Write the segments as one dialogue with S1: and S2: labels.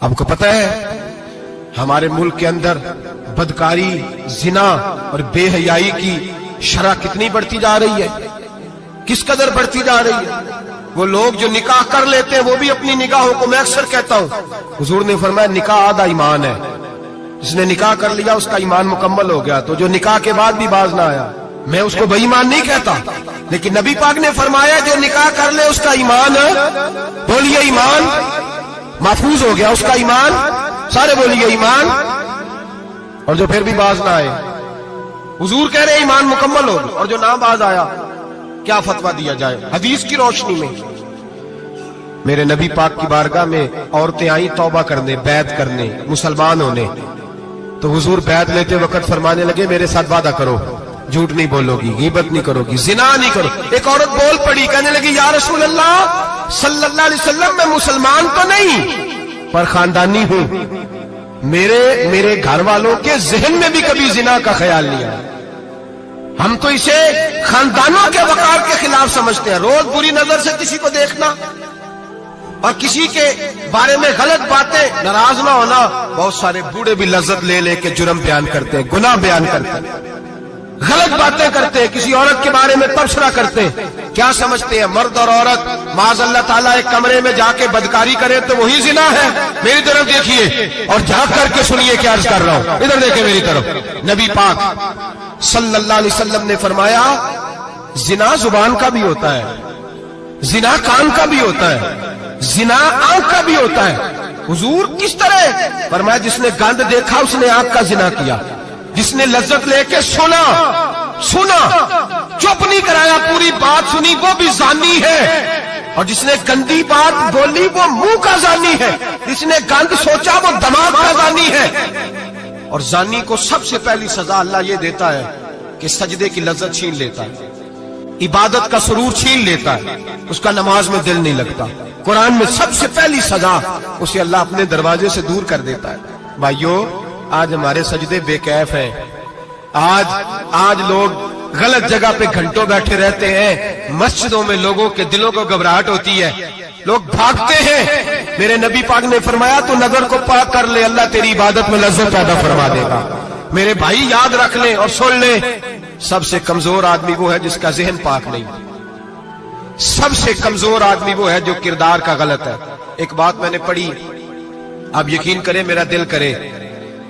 S1: आपको पता है हमारे मुल्क के अंदर बदकारी, जिना और बेहयाई की शरह कितनी बढ़ती जा रही है, किस कदर बढ़ती जा रही है। वो लोग जो निकाह कर लेते हैं वो भी अपनी निकाहों को, मैं अक्सर कहता हूं, हुजूर ने फरमाया निकाह आधा ईमान है। जिसने निकाह कर लिया उसका ईमान मुकम्मल हो गया। तो जो निकाह के बाद भी बाज ना आया, मैं उसको बेईमान नहीं कहता, लेकिन नबी पाक ने फरमाया जो निकाह कर ले उसका ईमान, बोलिए ईमान महफूज हो गया, उसका ईमान, सारे बोलिए ईमान। और जो फिर भी बाज ना आए, हुजूर कह रहे ईमान मुकम्मल हो गया। और जो ना बाज आया, क्या फतवा दिया जाए हदीस की रोशनी में। मेरे नबी पाक की बारगाह में औरतें आई तौबा करने, बैत करने, मुसलमान होने। तो हुजूर बैत लेते वक्त फरमाने लगे मेरे साथ वादा करो, झूठ नहीं बोलोगी, गीबत नहीं करोगी, जिना नहीं करो। एक औरत बोल पड़ी, कहने लगी या रसूल अल्लाह सल्लल्लाहु अलैहि वसल्लम, मैं मुसलमान तो नहीं पर खानदानी हूं, मेरे घर वालों के जहन में भी कभी जिना का ख्याल नहीं आया। हम तो इसे खानदानों के वकार के खिलाफ समझते हैं। रोज बुरी नजर से किसी को देखना और किसी के बारे में गलत बातें, नाराज ना होना। बहुत सारे बूढ़े भी लज्जत ले लेके जुर्म बयान करते हैं, गुनाह बयान करते हैं, गलत बातें करते हैं, किसी औरत के बारे में तबसरा करते हैं। क्या समझते हैं मर्द और औरत माज़अल्लाह ताला एक कमरे में जाके बदकारी करे तो वही जिना है? मेरी तरफ देखिए और झांक करके सुनिए क्या अर्ज कर रहा हूं, इधर देखिए मेरी तरफ। नबी पाक सल्लल्लाहु अलैहि वसल्लम ने फरमाया जिना जुबान का भी होता है, जिना कान का भी होता है, जिना आंख का भी होता है। हुजूर किस तरह? फरमाया जिसने गंद देखा उसने आंख का जिना किया, जिसने लज्जत लेके सुना, चुप नहीं कराया, पूरी बात सुनी, वो भी जानी है। और जिसने गंदी बात बोली वो मुंह का जानी है, जिसने गंद सोचा वो दिमाग का जानी है। और जानी को सबसे पहली सजा अल्लाह ये देता है कि सजदे की लज्जत छीन लेता है, इबादत का सुरूर छीन लेता है, उसका नमाज में दिल नहीं लगता। कुरान में सबसे पहली सजा उसे अल्लाह अपने दरवाजे से दूर कर देता है। भाइयों आज हमारे सजदे बेकैफ हैं, आज लोग गलत जगह पे घंटों बैठे रहते हैं। मस्जिदों में लोगों के दिलों को घबराहट होती है, लोग भागते हैं। मेरे नबी पाक ने फरमाया तू नजर को पाक कर ले, अल्लाह तेरी इबादत में लज्जत पैदा फरमा देगा। मेरे भाई याद रख ले और सुन ले, सबसे कमजोर आदमी वो है जिसका जहन पाक नहीं। सबसे कमजोर आदमी वो है जो किरदार का गलत है। एक बात मैंने पढ़ी, आप यकीन करें मेरा दिल करे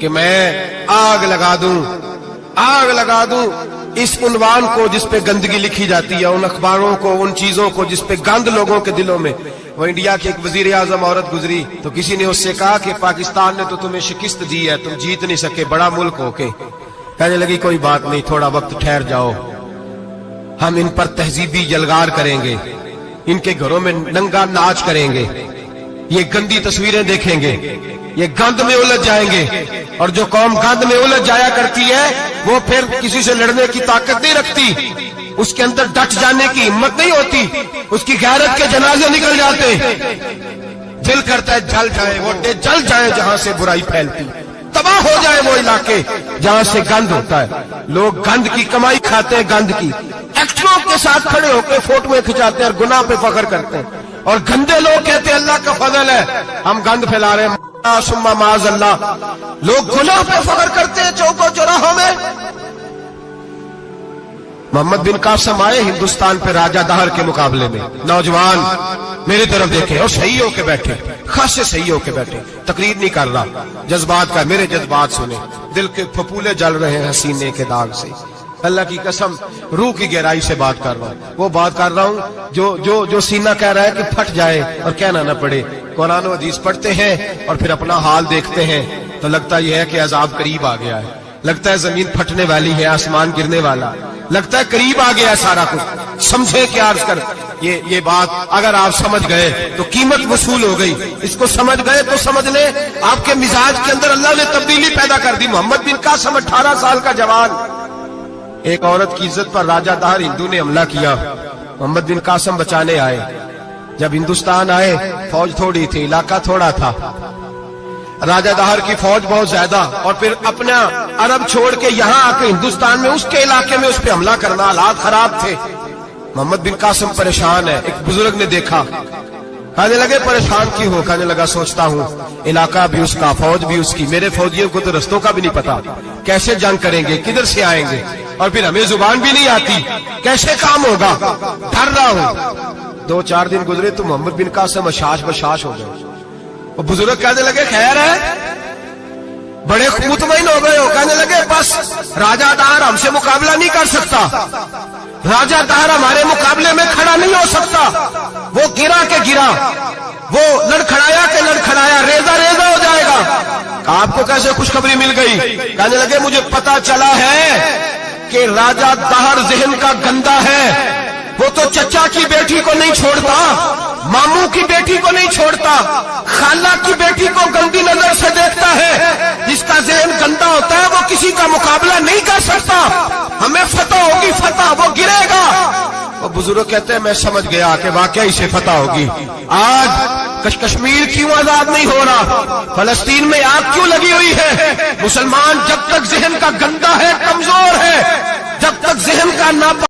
S1: कि मैं आग लगा दूं इस उन्वान को जिस पे गंदगी लिखी जाती है, उन अखबारों को, उन चीजों को जिस पे गंद लोगों के दिलों में। वो इंडिया की एक वजीर आजम औरत गुजरी तो किसी ने उससे कहा कि पाकिस्तान ने तो तुम्हें शिकस्त दी है, तुम जीत नहीं सके बड़ा मुल्क होके। कहने लगी कोई बात नहीं, थोड़ा वक्त ठहर जाओ, हम इन पर तहजीबी जलगार करेंगे, इनके घरों में नंगा नाच करेंगे, ये गंदी तस्वीरें देखेंगे, ये गंद में उलझ जाएंगे। और जो कौम गंद में उलझ जाया करती है वो फिर किसी से लड़ने की ताकत नहीं रखती, उसके अंदर डट जाने की हिम्मत नहीं होती, उसकी गैरत के जनाजे निकल जाते। दिल करता है जल जाए, वोटे जल जाए जहां से बुराई फैलती, तबाह हो जाए वो इलाके जहां से गंद होता है। लोग गंद की कमाई खाते हैं, गंद की एक्टरों के साथ खड़े होकर फोटोएं खिंचाते हैं और गुनाह पे फख्र करते हैं। और गंदे लोग कहते हैं अल्लाह का फजल है हम गंद फैला रहे हैं, सुम्मा माज़अल्लाह। लोग गुनाह पे फख्र करते हैं चौकों चौराहों में। मोहम्मद बिन कासिम आए हिंदुस्तान पे राजा दहर के मुकाबले में, नौजवान मेरी तरफ देखे और सही होके बैठे, खासे सही होके बैठे, तकरीर नहीं कर रहा, जज्बात का, मेरे जज्बात सुने, दिल के फपूले जल रहे हैं हसीने के दाग से। अल्लाह की कसम रूह की गहराई से बात कर रहा हूं, वो बात कर रहा हूं जो सीना कह रहा है कि फट जाए और कहना ना पड़े। कुरान और हदीस पढ़ते हैं और फिर अपना हाल देखते हैं तो लगता यह है कि अजाब करीब आ गया है, लगता है जमीन फटने वाली है, आसमान गिरने वाला, लगता है करीब आ गया सारा कुछ। समझे क्या अर्ज कर, ये बात अगर आप समझ गए तो कीमत वसूल हो गई। इसको समझ गए तो समझ ले आपके मिजाज के अंदर अल्लाह ने तब्दीली पैदा कर दी। मोहम्मद बिन कासिम 18 साल का जवान, एक औरत की इज्जत पर राजा दहर हिंदू ने हमला किया, मोहम्मद बिन कासिम बचाने आए। जब हिंदुस्तान आए फौज थोड़ी थी, इलाका थोड़ा था, राजा दहर की फौज बहुत ज्यादा, और फिर अपना अरब छोड़ के यहां आके हिंदुस्तान में उसके इलाके में उस पर हमला करना, हालात खराब थे। मोहम्मद बिन कासिम परेशान है। एक बुजुर्ग ने देखा کہنے لگے پریشان کیوں ہو؟ کہنے لگا سوچتا ہوں علاقہ بھی اس کا، فوج بھی اس کی، میرے فوجیوں کو تو رستوں کا بھی نہیں پتا، کیسے جنگ کریں گے، کدھر سے آئیں گے، اور پھر ہمیں زبان بھی نہیں آتی، کیسے کام ہوگا، ڈر رہا ہوں۔ 2-4 دن گزرے تو محمد بن قاسم اشاش بشاش ہو گئے۔ وہ بزرگ کہنے لگے خیر ہے، بڑے مطمئن ہو گئے ہو؟ کہنے لگے بس راجہ دار ہم سے مقابلہ نہیں کر سکتا، راجہ دار ہمارے مقابلے میں کھڑا نہیں ہو سکتا، وہ گرا کے گرا، وہ لڑکھڑایا کے لڑکھڑایا، ریزہ ریزہ ہو جائے گا۔ آپ کو کیسے خوشخبری مل گئی؟ کہنے لگے مجھے پتا چلا ہے کہ راجہ دہر ذہن کا گندا ہے، وہ تو چچا کی بیٹی کو نہیں چھوڑتا، ماموں کی بیٹی کو نہیں چھوڑتا، خالہ کی بیٹی کو گندی نظر سے دیکھتا ہے۔ جس کا ذہن گندا ہوتا ہے وہ کسی کا مقابلہ نہیں کر سکتا، ہمیں فتح ہوگی، فتح، وہ گرے گا۔ وہ بزرگ کہتے ہیں میں سمجھ گیا کہ واقعی سے فتح ہوگی۔ آج کشمیر کیوں آزاد نہیں ہو رہا، فلسطین میں آگ کیوں لگی ہوئی ہے؟ مسلمان جب تک ذہن کا گندا ہے، کمزور ہے، جب تک ذہن کا نہ